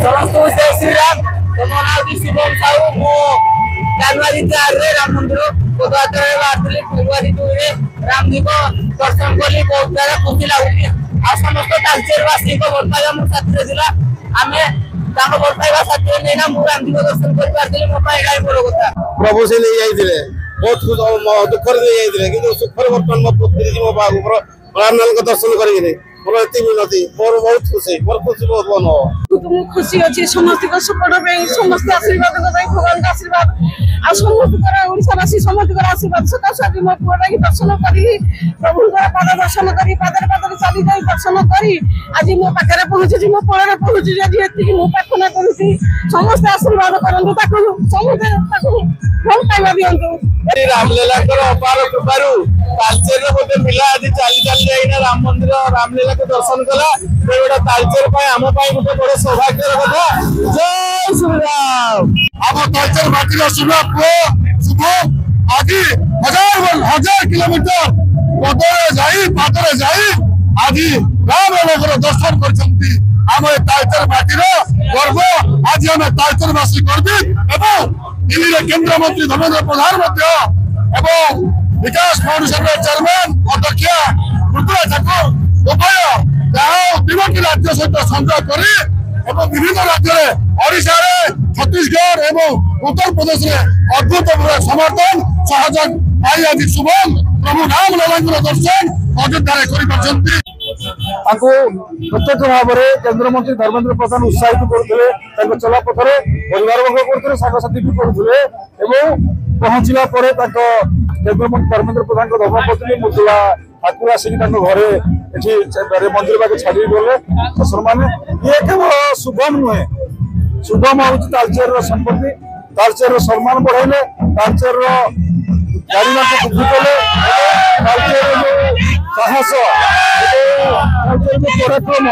ସମସ୍ତଙ୍କୁ ଜୟ ଶ୍ରୀରାମ। ମୋ ନାଁ ହେଉଛି ଶିବମ ସାହୁ। ମୁଁ ଜାନୁଆରୀ 4ରେ ରାମ ମନ୍ଦିର ପଦଯାତ୍ରାରେ ବାହାରିଥିଲି। ଫେବୃଆରୀ 2ରେ ରାମଜୀଙ୍କ ଦର୍ଶନ କଲି। ବହୁତ ସାରା ଖୁସି ଲାଗୁଛି। ଆଉ ସମସ୍ତ ତାଲଚେରବାସୀଙ୍କ ଭଲ ପାଇବା ମୋ ସାଥିରେ ଥିଲା। ଆମେ ତାଙ୍କ ଭଲ ପାଇବା ସାଥିରେ ନେଇନା ମୁଁ ରାମଜୀଙ୍କ ଦର୍ଶନ କରିପାରିଥିଲି। ମୋ ପାଇଁ ଏଇଟା ବଡ଼ କଥା। ପ୍ରଭୁ ସେ ନେଇ ଯାଇଥିଲେ, ବହୁତ ଦୁଃଖରେ ନେଇ ଯାଇଥିଲେ, କିନ୍ତୁ ସୁଖରେ ବର୍ତ୍ତମାନ ମୋ ପୁତ୍ରୀ ମୋ ରାମଲାଲଙ୍କ ଦର୍ଶନ କରିକିରି ମୋର ଏତେ ମିଳନ୍ତି। ମୋର ବହୁତ ଖୁସି, ମୋର ଖୁସି ବହୁତ ମନ ମୁଁ ଖୁସି ଅଛି। ସମସ୍ତଙ୍କ ସପୋର୍ଟ ପାଇଁ, ସମସ୍ତେ ଆଶୀର୍ବାଦ ପାଇଁ, ଭଗବାନଙ୍କ ଆଶୀର୍ବାଦ ଆଉ ସମସ୍ତଙ୍କର ଓଡ଼ିଶାବାସୀ ସମସ୍ତଙ୍କର ଆଶୀର୍ବାଦ ସକାଶୁ ଆଜି ମୋ ପୁଅଟାକି ଦର୍ଶନ କରି ପ୍ରଭୁଙ୍କର ପାଦ ଦର୍ଶନ କରି ପାଦରେ ପାଦରେ ଚାଲି ଯାଇ ଦର୍ଶନ କରି ଆଜି ମୋ ପାଖରେ ପହଞ୍ଚିଛି, ମୋ କୋଳରେ ପହଞ୍ଚିଛି। ଆଜି ଏତିକି ମୁଁ ପ୍ରାର୍ଥନା କରୁଛି, ସମସ୍ତେ ଆଶୀର୍ବାଦ କରନ୍ତୁ ତାକୁ, ସମସ୍ତେ ତାକୁ ଭଲ ପାଇବା ଦିଅନ୍ତୁ। ରାମଲୀଳାଙ୍କର ଅପାର କୃପାରୁ ତାଲଚେରରେ ଗୋଟେ ପିଲା ଆଜି ଚାଲି ଚାଲି ଯାଇକିନା ରାମ ମନ୍ଦିର ରାମଲୀଳାକୁ ଦର୍ଶନ କଲା। ଗୋଟେ ତାଲଚେର ପାଇଁ ଆମ ପାଇଁ ଗୋଟେ ବଡ ସୌଭାଗ୍ୟର କଥା। ଜୟ ଶ୍ରୀରାମ। ଆମ ତାଲଚେର ମାଟିର ଶୁଭ ପୁଅ ଶୁଭ ଆଜି ହଜାର କିଲୋମିଟର ପାଦରେ ଯାଇ ଆଜି ରାମନଗର ଦର୍ଶନ କରିଛନ୍ତି। ଆମ ଏ ତାଲଚେର ମାଟିର ଗର୍ବ। ଆଜି ଆମେ ତାଲଚେରବାସୀ ଗର୍ବିତ ଏବଂ ଦିଲ୍ଲୀରେ କେନ୍ଦ୍ରମନ୍ତ୍ରୀ ଧର୍ମେନ୍ଦ୍ର ପ୍ରଧାନ ମଧ୍ୟ ଏବଂ ବିକାଶ ଫାଉଣ୍ଡେସନର ଚେୟାରମ୍ୟାନ ଅଧ୍ୟକ୍ଷ ରୁଦ୍ରା ଠାକୁର ଉଭୟ ତିନୋଟି ରାଜ୍ୟ ସହିତ ସଂଯୋଗ କରି ଏବଂ ବିଭିନ୍ନ ରାଜ୍ୟରେ ଓଡ଼ିଶାରେ ଛତିଶଗଡ଼ ଏବଂ ଉତ୍ତରପ୍ରଦେଶରେ ଅଦ୍ଭୁତପୂର୍ବ ସମର୍ଥନ ସହଯୋଗ ପାଇ ଆଜି ଶୁଭମ ପ୍ରଭୁ ରାମଲାଲାଙ୍କର ଦର୍ଶନ ଅଯୋଧ୍ୟାରେ କରିପାରିଛନ୍ତି। ତାଙ୍କୁ ପ୍ରତ୍ୟକ୍ଷ ଭାବରେ କେନ୍ଦ୍ରମନ୍ତ୍ରୀ ଧର୍ମେନ୍ଦ୍ର ପ୍ରଧାନ ଉତ୍ସାହିତ କରୁଥିଲେ। ତାଙ୍କ ଚଲାପଥରେ ପରିବାରବର୍ଗ କରୁଥିଲେ, ସାଙ୍ଗସାଥୀ ବି କରୁଥିଲେ ଏବଂ ପହଞ୍ଚିଲା ପରେ ତାଙ୍କ କେନ୍ଦ୍ରମନ୍ତ୍ରୀ ଧର୍ମେନ୍ଦ୍ର ପ୍ରଧାନଙ୍କ ଧର୍ମପତ୍ନୀ ମୃଦୁଳା ଠାକୁର ଆସିକି ତାଙ୍କ ଘରେ ଏଠି ମନ୍ଦିର ପାଖେ ଛାଡିକି ଗଲେ। ମୁସଲମାନେ ଇଏ କେବଳ ଶୁଭମ ନୁହେଁ, ଶୁଭମ ହଉଛି ତାଲଚେରର ସମ୍ପତ୍ତି। ତାଲଚେରର ସମ୍ମାନ ବଢାଇଲେ, ତାଲଚେରର ଗାଡିମାନଙ୍କୁ ବୃଦ୍ଧି କଲେ, ତାଲଚେରର ଯୋଉ ସାହସ ପରାକ୍ରମ